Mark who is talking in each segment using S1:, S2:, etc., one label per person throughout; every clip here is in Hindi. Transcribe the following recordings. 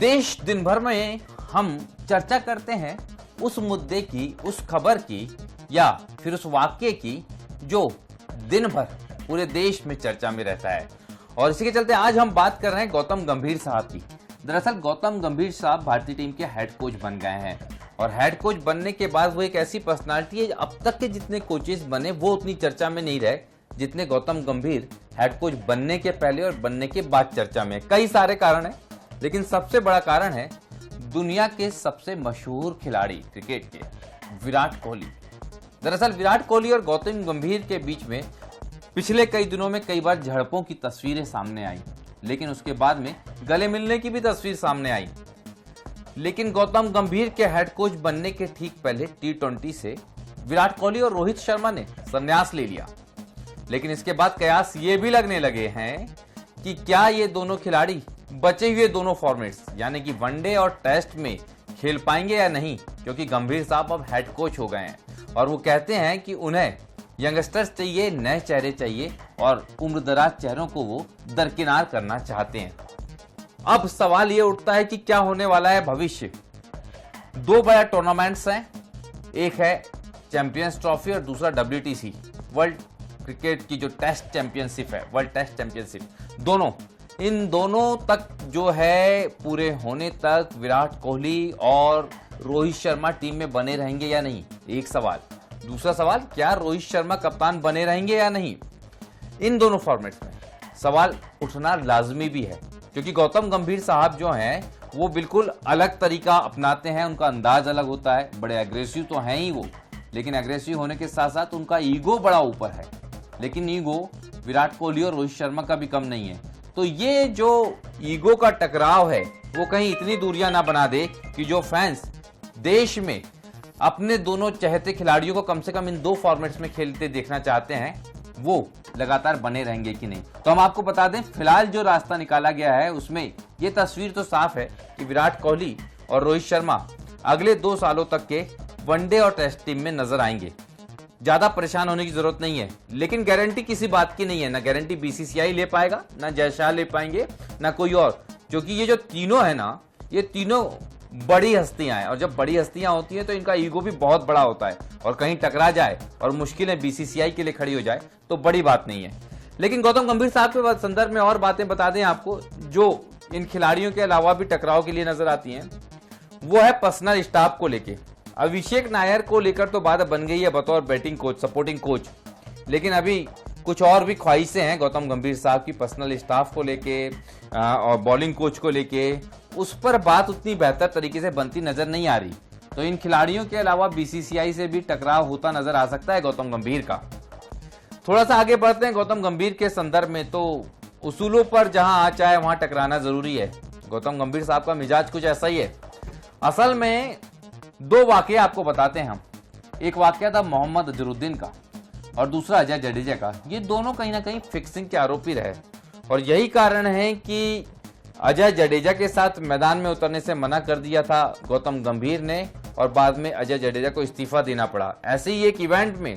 S1: देश दिन भर में हम चर्चा करते हैं उस मुद्दे की, उस खबर की या फिर उस वाक्य की जो दिन भर पूरे देश में चर्चा में रहता है। और इसी के चलते आज हम बात कर रहे हैं गौतम गंभीर साहब की। दरअसल गौतम गंभीर साहब भारतीय टीम के हेड कोच बन गए हैं और हेड कोच बनने के बाद वो एक ऐसी पर्सनालिटी है, अब तक के जितने कोचेस बने वो उतनी चर्चा में नहीं रहे जितने गौतम गंभीर हेड कोच बनने के पहले और बनने के बाद चर्चा में। कई सारे कारण हैं, लेकिन सबसे बड़ा कारण है दुनिया के सबसे मशहूर खिलाड़ी क्रिकेट के विराट कोहली। दरअसल विराट कोहली और गौतम गंभीर के बीच में पिछले कई दिनों में कई बार झड़पों की तस्वीरें सामने आई, लेकिन उसके बाद में गले मिलने की भी तस्वीर सामने आई। लेकिन गौतम गंभीर के हेड कोच बनने के ठीक पहले T20 से विराट कोहली और रोहित शर्मा ने संन्यास ले लिया। लेकिन इसके बाद कयास ये भी लगने लगे हैं कि क्या ये दोनों खिलाड़ी बचे हुए दोनों फॉर्मेट्स यानी कि वनडे और टेस्ट में खेल पाएंगे या नहीं, क्योंकि गंभीर साहब अब हेड कोच हो गए हैं और वो कहते हैं कि उन्हें यंगस्टर्स चाहिए, नए चेहरे चाहिए और उम्रदराज चेहरों को वो दरकिनार करना चाहते हैं। अब सवाल ये उठता है कि क्या होने वाला है भविष्य। दो बड़ा टूर्नामेंट्स हैं, एक है चैंपियंस ट्रॉफी और दूसरा WTC वर्ल्ड क्रिकेट की जो टेस्ट चैंपियनशिप है, वर्ल्ड टेस्ट चैंपियनशिप। इन दोनों तक जो है पूरे होने तक विराट कोहली और रोहित शर्मा टीम में बने रहेंगे या नहीं, एक सवाल। दूसरा सवाल, क्या रोहित शर्मा कप्तान बने रहेंगे या नहीं। इन दोनों फॉर्मेट्स में सवाल उठना लाजमी भी है, क्योंकि गौतम गंभीर साहब जो हैं वो बिल्कुल अलग तरीका अपनाते हैं, उनका अंदाज अलग होता है। बड़े एग्रेसिव तो हैं ही वो, लेकिन एग्रेसिव होने के साथ साथ उनका ईगो बड़ा ऊपर है। लेकिन ईगो विराट कोहली और रोहित शर्मा का भी कम नहीं है। तो ये जो ईगो का टकराव है वो कहीं इतनी दूरियां ना बना दे कि जो फैंस देश में अपने दोनों चहेते खिलाड़ियों को कम से कम इन दो फॉर्मेट्स में खेलते देखना चाहते हैं वो लगातार बने रहेंगे कि नहीं। तो हम आपको बता दें, फिलहाल जो रास्ता निकाला गया है उसमें ये तस्वीर तो साफ है कि विराट कोहली और रोहित शर्मा अगले 2 सालों तक के वनडे और टेस्ट टीम में नजर आएंगे। ज्यादा परेशान होने की जरूरत नहीं है, लेकिन गारंटी किसी बात की नहीं है। ना गारंटी BCCI ले पाएगा, ना जय शाह ले पाएंगे, ना कोई और, क्योंकि ये जो तीनों है ना, ये तीनों बड़ी हस्तियां हैं और जब बड़ी हस्तियां होती हैं तो इनका ईगो भी बहुत बड़ा होता है और कहीं टकरा जाए और मुश्किलें BCCI के लिए खड़ी हो जाए तो बड़ी बात नहीं है। लेकिन गौतम गंभीर साहब के संदर्भ में और बातें बता दें आपको जो इन खिलाड़ियों के अलावा भी टकराव के लिए नजर आती हैं, वो है पर्सनल स्टाफ को लेके। अभिषेक नायर को लेकर तो बात बन गई है बतौर बैटिंग कोच, सपोर्टिंग कोच, लेकिन अभी कुछ और भी ख्वाहिशें हैं गौतम गंभीर साहब की पर्सनल स्टाफ को लेके और बॉलिंग कोच को लेके। उस पर बात उतनी बेहतर तरीके से बनती नजर नहीं आ रही। तो इन खिलाड़ियों के अलावा BCCI से भी टकराव होता नजर आ सकता है गौतम गंभीर का। थोड़ा सा आगे बढ़ते हैं गौतम गंभीर के संदर्भ में, तो उसूलों पर जहां आ चाहे वहां टकराना जरूरी है। गौतम गंभीर साहब का मिजाज कुछ ऐसा ही है। असल में 2 वाकये आपको बताते हैं हम। एक वाकया था मोहम्मद अजहरुद्दीन का और दूसरा अजय जडेजा का। ये दोनों कहीं ना कहीं फिक्सिंग के आरोपी रहे और यही कारण है कि अजय जडेजा के साथ मैदान में उतरने से मना कर दिया था गौतम गंभीर ने और बाद में अजय जडेजा को इस्तीफा देना पड़ा। ऐसे ही एक इवेंट में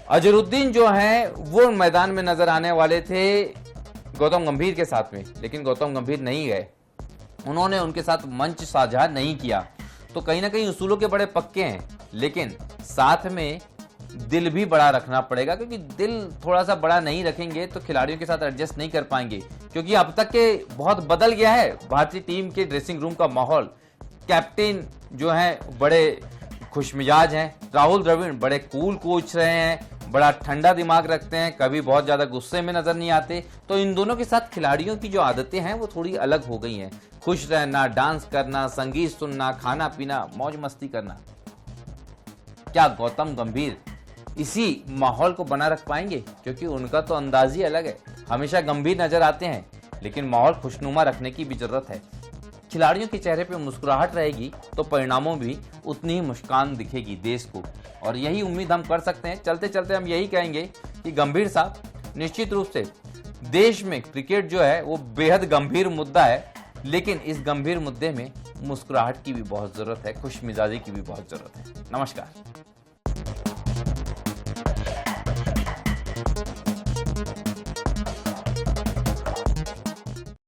S1: अजहरुद्दीन जो है वो मैदान में नजर आने वाले थे गौतम गंभीर के साथ में, लेकिन गौतम गंभीर नहीं गए, उन्होंने उनके साथ मंच साझा नहीं किया। तो कहीं ना कहीं उसूलों के बड़े पक्के हैं, लेकिन साथ में दिल भी बड़ा रखना पड़ेगा, क्योंकि दिल थोड़ा सा बड़ा नहीं रखेंगे तो खिलाड़ियों के साथ एडजस्ट नहीं कर पाएंगे। क्योंकि अब तक के बहुत बदल गया है भारतीय टीम के ड्रेसिंग रूम का माहौल। कैप्टन जो हैं बड़े खुशमिजाज हैं, राहुल द्रविड़ बड़े कूल कोच रहे हैं, बड़ा ठंडा दिमाग रखते हैं, कभी बहुत ज्यादा गुस्से में नजर नहीं आते। तो इन दोनों के साथ खिलाड़ियों की जो आदतें हैं वो थोड़ी अलग हो गई हैं। खुश रहना, डांस करना, संगीत सुनना, खाना पीना, मौज मस्ती करना। क्या गौतम गंभीर इसी माहौल को बना रख पाएंगे? क्योंकि उनका तो अंदाज ही अलग है, हमेशा गंभीर नजर आते हैं, लेकिन माहौल खुशनुमा रखने की भी जरूरत है। खिलाड़ियों के चेहरे पे मुस्कुराहट रहेगी तो परिणामों भी उतनी ही मुस्कान दिखेगी देश को, और यही उम्मीद हम कर सकते हैं। चलते चलते हम यही कहेंगे कि गंभीर साहब निश्चित रूप से देश में क्रिकेट जो है वो बेहद गंभीर मुद्दा है, लेकिन इस गंभीर मुद्दे में मुस्कुराहट की भी बहुत जरूरत है, खुश मिजाजी की भी बहुत जरूरत है। नमस्कार।